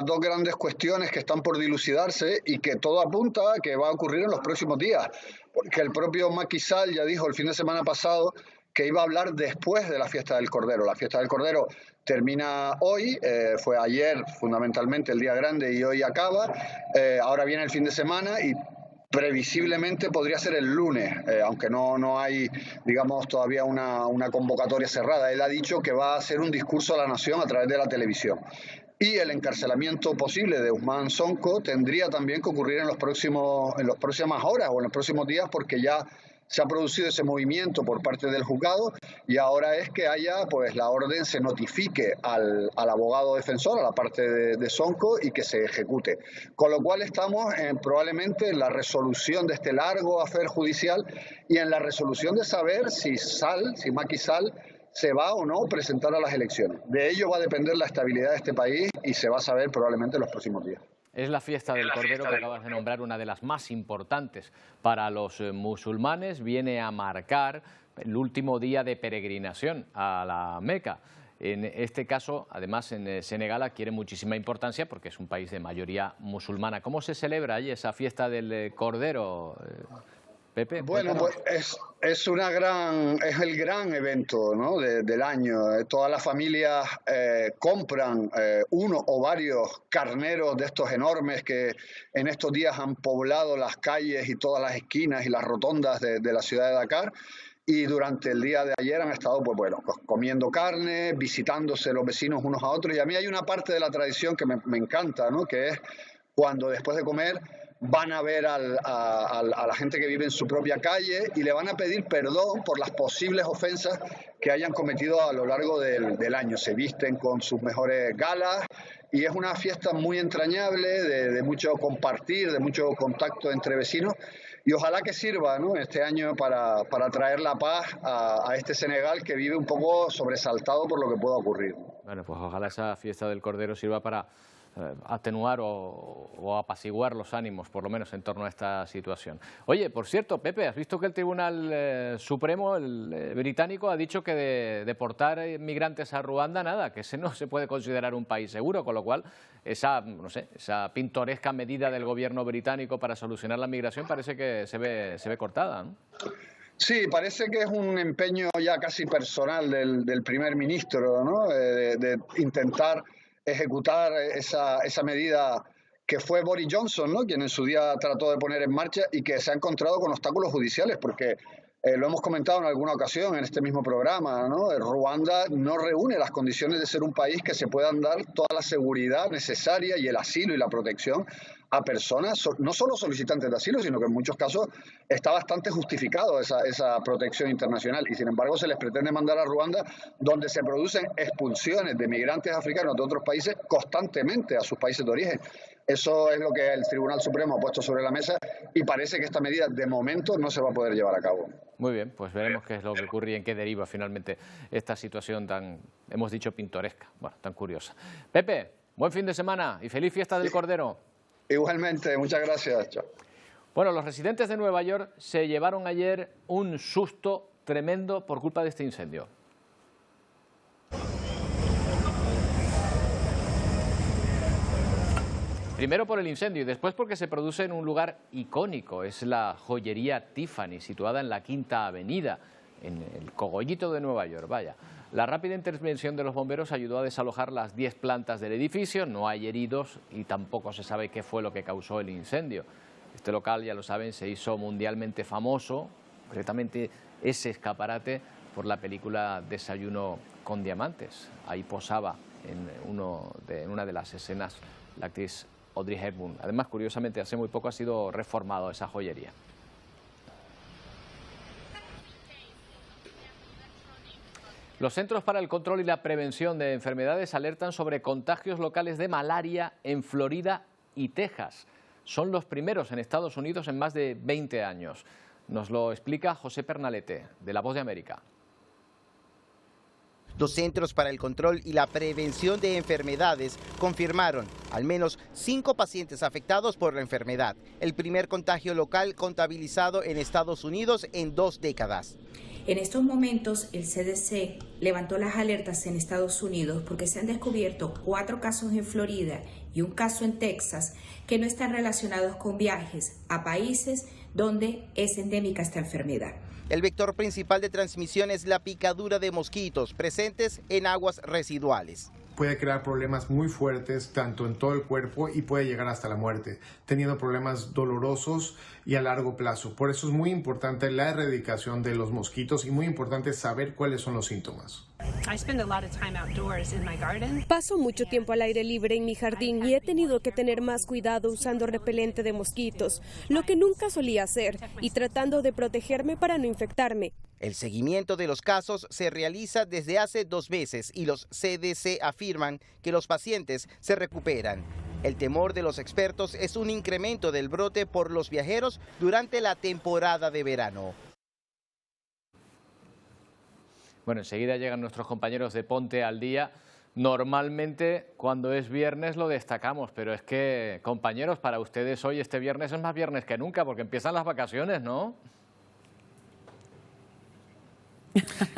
dos grandes cuestiones que están por dilucidarse y que todo apunta a que va a ocurrir en los próximos días, porque el propio Macky Sall ya dijo el fin de semana pasado que iba a hablar después de la fiesta del Cordero. La fiesta del Cordero termina hoy, fue ayer fundamentalmente el día grande y hoy acaba, ahora viene el fin de semana y previsiblemente podría ser el lunes, aunque no hay, digamos, todavía una convocatoria cerrada. Él ha dicho que va a hacer un discurso a la nación a través de la televisión. Y el encarcelamiento posible de Ousmane Sonko tendría también que ocurrir en las próximas horas o en los próximos días, porque ya se ha producido ese movimiento por parte del juzgado y ahora es que haya, pues la orden se notifique al abogado defensor, a la parte de Sonko, y que se ejecute. Con lo cual estamos probablemente en la resolución de este largo afer judicial y en la resolución de saber si Macky Sall se va o no presentar a las elecciones. De ello va a depender la estabilidad de este país y se va a saber probablemente en los próximos días. Es la fiesta del Cordero que acabas de nombrar, una de las más importantes para los musulmanes. Viene a marcar el último día de peregrinación a la Meca. En este caso, además, en Senegal adquiere muchísima importancia porque es un país de mayoría musulmana. ¿Cómo se celebra allí esa fiesta del Cordero, Pepe? Bueno, pues es el gran evento, ¿no?, del año. Todas las familias compran uno o varios carneros de estos enormes que en estos días han poblado las calles y todas las esquinas y las rotondas de la ciudad de Dakar. Y durante el día de ayer han estado, pues bueno, comiendo carne, visitándose los vecinos unos a otros. Y a mí hay una parte de la tradición que me encanta, ¿no?, que es cuando después de comer van a ver a la gente que vive en su propia calle y le van a pedir perdón por las posibles ofensas que hayan cometido a lo largo del año. Se visten con sus mejores galas y es una fiesta muy entrañable, de mucho compartir, de mucho contacto entre vecinos, y ojalá que sirva, ¿no?, este año para traer la paz a este Senegal que vive un poco sobresaltado por lo que pueda ocurrir. Bueno, pues ojalá esa fiesta del Cordero sirva para atenuar o apaciguar los ánimos, por lo menos en torno a esta situación. Oye, por cierto, Pepe, ¿has visto que el Tribunal Supremo, el británico, ha dicho que de deportar migrantes a Ruanda, nada, que ese no se puede considerar un país seguro, con lo cual esa pintoresca medida del gobierno británico para solucionar la migración parece que se ve cortada, ¿no? Sí, parece que es un empeño ya casi personal del primer ministro, ¿no?, de intentar ejecutar esa medida que fue Boris Johnson, ¿no?, quien en su día trató de poner en marcha y que se ha encontrado con obstáculos judiciales, porque lo hemos comentado en alguna ocasión en este mismo programa, ¿no?, Ruanda no reúne las condiciones de ser un país que se puedan dar toda la seguridad necesaria y el asilo y la protección a personas, no solo solicitantes de asilo, sino que en muchos casos está bastante justificado esa protección internacional, y sin embargo se les pretende mandar a Ruanda, donde se producen expulsiones de migrantes africanos de otros países constantemente a sus países de origen. Eso es lo que el Tribunal Supremo ha puesto sobre la mesa y parece que esta medida de momento no se va a poder llevar a cabo. Muy bien, pues veremos qué es lo que ocurre y en qué deriva finalmente esta situación tan, hemos dicho, pintoresca, bueno, tan curiosa. Pepe, buen fin de semana y feliz fiesta del Cordero. Igualmente, muchas gracias. Chao. Bueno, los residentes de Nueva York se llevaron ayer un susto tremendo por culpa de este incendio. Primero por el incendio y después porque se produce en un lugar icónico. Es la joyería Tiffany, situada en la Quinta Avenida, en el cogollito de Nueva York. Vaya. La rápida intervención de los bomberos ayudó a desalojar las 10 plantas del edificio. No hay heridos y tampoco se sabe qué fue lo que causó el incendio. Este local, ya lo saben, se hizo mundialmente famoso, concretamente ese escaparate, por la película Desayuno con Diamantes. Ahí posaba en una de las escenas la actriz Audrey Hepburn. Además, curiosamente, hace muy poco ha sido reformado esa joyería. Los Centros para el Control y la Prevención de Enfermedades alertan sobre contagios locales de malaria en Florida y Texas. Son los primeros en Estados Unidos en más de 20 años. Nos lo explica José Pernalete, de La Voz de América. Los Centros para el Control y la Prevención de Enfermedades confirmaron al menos 5 pacientes afectados por la enfermedad, el primer contagio local contabilizado en Estados Unidos en 2 décadas. En estos momentos el CDC levantó las alertas en Estados Unidos porque se han descubierto 4 casos en Florida y un caso en Texas que no están relacionados con viajes a países donde es endémica esta enfermedad. El vector principal de transmisión es la picadura de mosquitos presentes en aguas residuales. Puede crear problemas muy fuertes tanto en todo el cuerpo y puede llegar hasta la muerte, teniendo problemas dolorosos y a largo plazo. Por eso es muy importante la erradicación de los mosquitos y muy importante saber cuáles son los síntomas. Paso mucho tiempo al aire libre en mi jardín y he tenido que tener más cuidado usando repelente de mosquitos, lo que nunca solía hacer, y tratando de protegerme para no infectarme. El seguimiento de los casos se realiza desde hace 2 meses y los CDC afirman que los pacientes se recuperan. El temor de los expertos es un incremento del brote por los viajeros durante la temporada de verano. Bueno, enseguida llegan nuestros compañeros de Ponte al Día. Normalmente cuando es viernes lo destacamos, pero es que, compañeros, para ustedes hoy este viernes es más viernes que nunca porque empiezan las vacaciones, ¿no?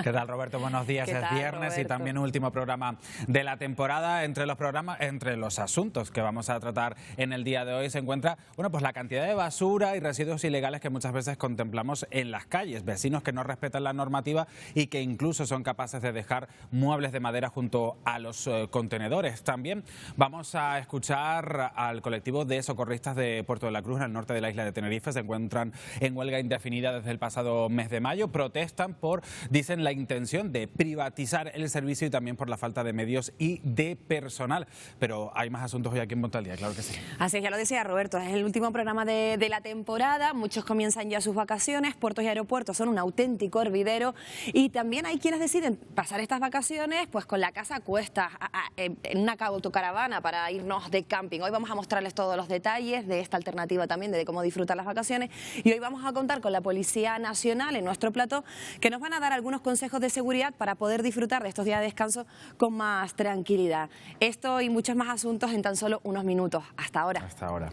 ¿Qué tal, Roberto? Buenos días. Es viernes, Roberto, y también último programa de la temporada. Entre los asuntos que vamos a tratar en el día de hoy se encuentra, bueno, pues la cantidad de basura y residuos ilegales que muchas veces contemplamos en las calles. Vecinos que no respetan la normativa y que incluso son capaces de dejar muebles de madera junto a los contenedores. También vamos a escuchar al colectivo de socorristas de Puerto de la Cruz, en el norte de la isla de Tenerife. Se encuentran en huelga indefinida desde el pasado mes de mayo. Protestan por, dicen, la intención de privatizar el servicio y también por la falta de medios y de personal. Pero hay más asuntos hoy aquí en Ponte al Día, claro que sí. Así es, ya lo decía Roberto, es el último programa de la temporada. Muchos comienzan ya sus vacaciones. Puertos y aeropuertos son un auténtico hervidero y también hay quienes deciden pasar estas vacaciones pues con la casa a cuestas, en una autocaravana para irnos de camping. Hoy vamos a mostrarles todos los detalles de esta alternativa también, de cómo disfrutar las vacaciones, y hoy vamos a contar con la Policía Nacional en nuestro plató, que nos van a dar algunos consejos de seguridad para poder disfrutar de estos días de descanso con más tranquilidad. Esto y muchos más asuntos en tan solo unos minutos. Hasta ahora. Hasta ahora.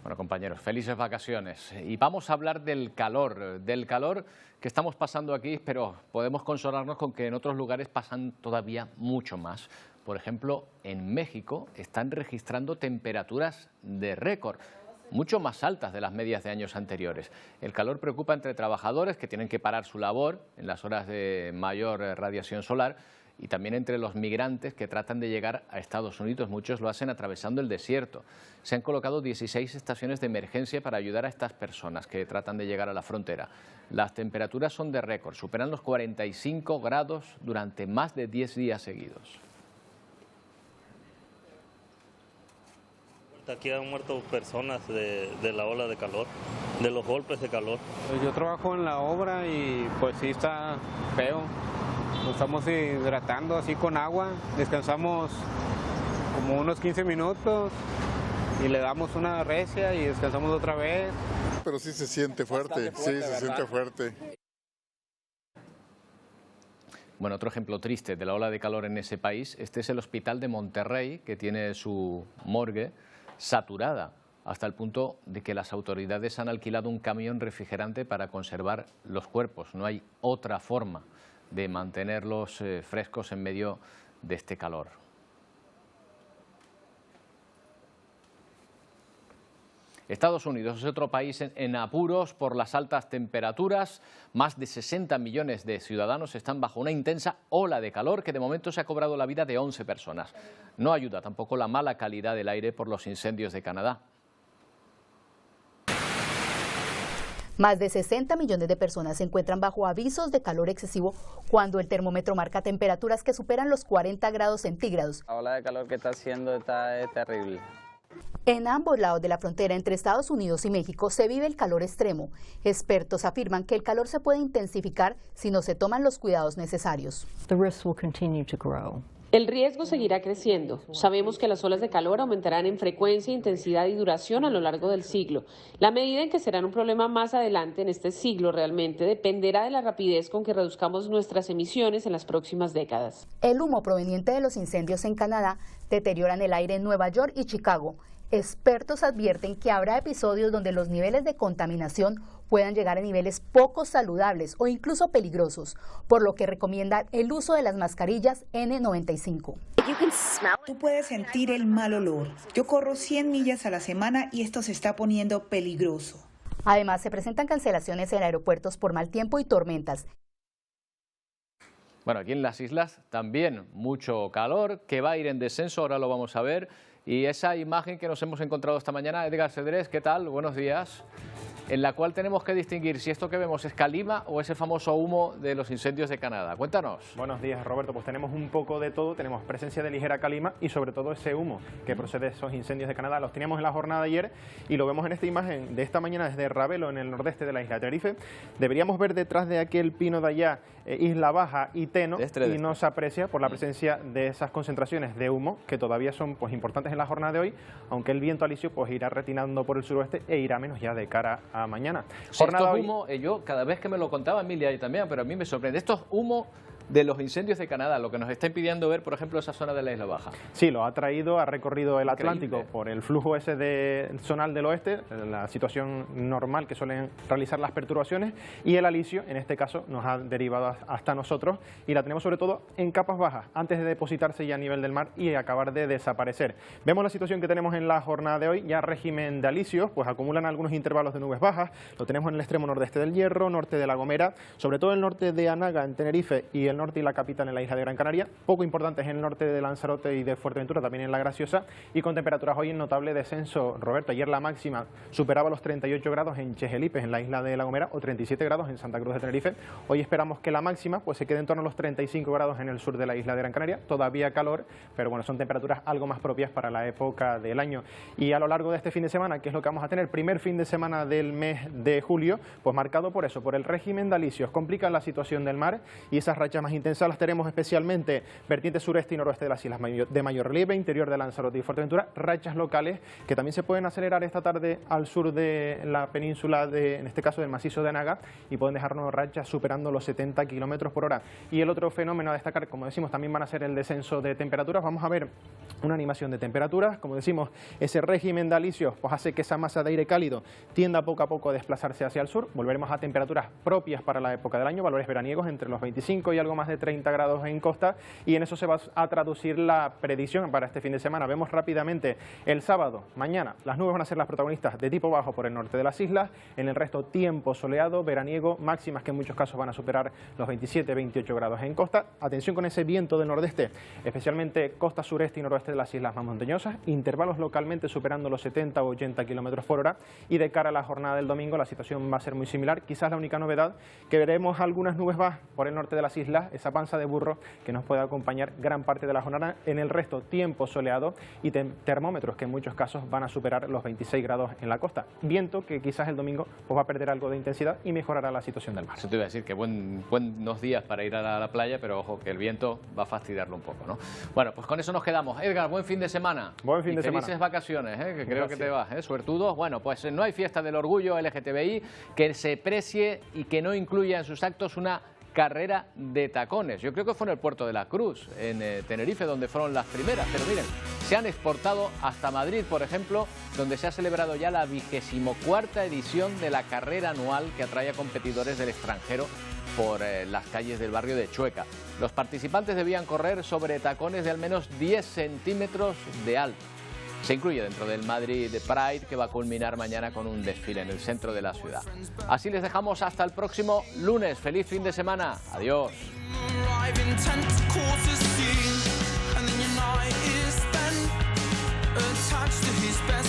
Bueno, compañeros, felices vacaciones. Y vamos a hablar del calor que estamos pasando aquí, pero podemos consolarnos con que en otros lugares pasan todavía mucho más. Por ejemplo, en México están registrando temperaturas de récord, mucho más altas de las medias de años anteriores. El calor preocupa entre trabajadores que tienen que parar su labor en las horas de mayor radiación solar y también entre los migrantes que tratan de llegar a Estados Unidos. Muchos lo hacen atravesando el desierto. Se han colocado 16 estaciones de emergencia para ayudar a estas personas que tratan de llegar a la frontera. Las temperaturas son de récord, superan los 45 grados durante más de 10 días seguidos. Aquí han muerto personas de la ola de calor, de los golpes de calor. Yo trabajo en la obra y pues sí está feo. Nos estamos hidratando así con agua, descansamos como unos 15 minutos y le damos una recia y descansamos otra vez. Pero sí se siente fuerte, sí se siente fuerte. Bueno, otro ejemplo triste de la ola de calor en ese país, este es el Hospital de Monterrey, que tiene su morgue saturada, hasta el punto de que las autoridades han alquilado un camión refrigerante para conservar los cuerpos. No hay otra forma de mantenerlos frescos en medio de este calor. Estados Unidos es otro país en apuros por las altas temperaturas. Más de 60 millones de ciudadanos están bajo una intensa ola de calor que de momento se ha cobrado la vida de 11 personas. No ayuda tampoco la mala calidad del aire por los incendios de Canadá. Más de 60 millones de personas se encuentran bajo avisos de calor excesivo cuando el termómetro marca temperaturas que superan los 40 grados centígrados. La ola de calor que está haciendo es terrible. En ambos lados de la frontera entre Estados Unidos y México se vive el calor extremo. Expertos afirman que el calor se puede intensificar si no se toman los cuidados necesarios. El riesgo seguirá creciendo. Sabemos que las olas de calor aumentarán en frecuencia, intensidad y duración a lo largo del siglo. La medida en que serán un problema más adelante en este siglo realmente dependerá de la rapidez con que reduzcamos nuestras emisiones en las próximas décadas. El humo proveniente de los incendios en Canadá deterioran el aire en Nueva York y Chicago. Expertos advierten que habrá episodios donde los niveles de contaminación puedan llegar a niveles poco saludables o incluso peligrosos, por lo que recomiendan el uso de las mascarillas N95. Tú puedes sentir el mal olor. Yo corro 100 millas a la semana y esto se está poniendo peligroso. Además, se presentan cancelaciones en aeropuertos por mal tiempo y tormentas. Bueno, aquí en las islas también mucho calor, que va a ir en descenso, ahora lo vamos a ver. Y esa imagen que nos hemos encontrado esta mañana, Edgar Cedrés, ¿qué tal? Buenos días. En la cual tenemos que distinguir si esto que vemos es calima o ese famoso humo de los incendios de Canadá. Cuéntanos. Buenos días, Roberto. Pues tenemos un poco de todo, tenemos presencia de ligera calima y sobre todo ese humo que procede de esos incendios de Canadá. Los teníamos en la jornada de ayer y lo vemos en esta imagen de esta mañana desde Ravelo, en el nordeste de la isla de Tenerife. Deberíamos ver detrás de aquel pino de allá, Isla Baja y Teno, y no se aprecia por la presencia de esas concentraciones de humo que todavía son pues importantes en la jornada de hoy, aunque el viento alisio pues irá retinando por el suroeste e irá menos ya de cara a mañana. Estos humos, yo cada vez que me lo contaba Emilia y también, pero a mí me sorprende, estos humos de los incendios de Canadá, lo que nos está impidiendo ver, por ejemplo, esa zona de la Isla Baja. Sí, lo ha traído, ha recorrido el Atlántico por el flujo ese de zonal del oeste, la situación normal que suelen realizar las perturbaciones, y el alisio, en este caso, nos ha derivado hasta nosotros y la tenemos sobre todo en capas bajas, antes de depositarse ya a nivel del mar y acabar de desaparecer. Vemos la situación que tenemos en la jornada de hoy, ya régimen de alisios, pues acumulan algunos intervalos de nubes bajas, lo tenemos en el extremo nordeste del Hierro, norte de La Gomera, sobre todo el norte de Anaga, en Tenerife, y el norte y la capital en la isla de Gran Canaria, poco importantes en el norte de Lanzarote y de Fuerteventura, también en La Graciosa, y con temperaturas hoy en notable descenso. Roberto, ayer la máxima superaba los 38 grados en Chejelipes, en la isla de La Gomera, o 37 grados en Santa Cruz de Tenerife. Hoy esperamos que la máxima pues se quede en torno a los 35 grados en el sur de la isla de Gran Canaria, todavía calor, pero bueno, son temperaturas algo más propias para la época del año. Y a lo largo de este fin de semana, que es lo que vamos a tener, primer fin de semana del mes de julio, pues marcado por eso, por el régimen de alisios, complica la situación del mar y esas rachas más intensas las tenemos especialmente vertiente sureste y noroeste de las islas de mayor relieve, interior de Lanzarote y Fuerteventura, rachas locales que también se pueden acelerar esta tarde al sur de la península, en este caso del macizo de Anaga, y pueden dejarnos rachas superando los 70 kilómetros por hora. Y el otro fenómeno a destacar, como decimos, también van a ser el descenso de temperaturas. Vamos a ver una animación de temperaturas, como decimos, ese régimen de alisios pues hace que esa masa de aire cálido tienda poco a poco a desplazarse hacia el sur. Volveremos a temperaturas propias para la época del año, valores veraniegos entre los 25 y algo más de 30 grados en costa, y en eso se va a traducir la predicción para este fin de semana. Vemos rápidamente el sábado, mañana, las nubes van a ser las protagonistas de tipo bajo por el norte de las islas, en el resto tiempo soleado, veraniego, máximas que en muchos casos van a superar los 27-28 grados en costa. Atención con ese viento del nordeste, especialmente costa sureste y noroeste de las islas más montañosas, intervalos localmente superando los 70 o 80 kilómetros por hora, y de cara a la jornada del domingo la situación va a ser muy similar. Quizás la única novedad que veremos algunas nubes bajas por el norte de las islas, esa panza de burro que nos puede acompañar gran parte de la jornada. En el resto tiempo soleado y termómetros que en muchos casos van a superar los 26 grados en la costa. Viento que quizás el domingo pues va a perder algo de intensidad y mejorará la situación del mar. Eso te iba a decir que buenos días para ir a la playa, pero ojo que el viento va a fastidiarlo un poco, ¿no? Bueno, pues con eso nos quedamos. Edgar, buen fin de semana. Buen fin de semana. Felices vacaciones, que creo que te vas, suertudos. Bueno, pues no hay fiesta del orgullo LGTBI que se precie y que no incluya en sus actos una carrera de tacones. Yo creo que fue en el Puerto de la Cruz, en Tenerife, donde fueron las primeras. Pero miren, se han exportado hasta Madrid, por ejemplo, donde se ha celebrado ya la 24ª edición de la carrera anual que atrae a competidores del extranjero por las calles del barrio de Chueca. Los participantes debían correr sobre tacones de al menos 10 centímetros de alto. Se incluye dentro del Madrid Pride, que va a culminar mañana con un desfile en el centro de la ciudad. Así les dejamos hasta el próximo lunes. Feliz fin de semana. Adiós. Attached to his best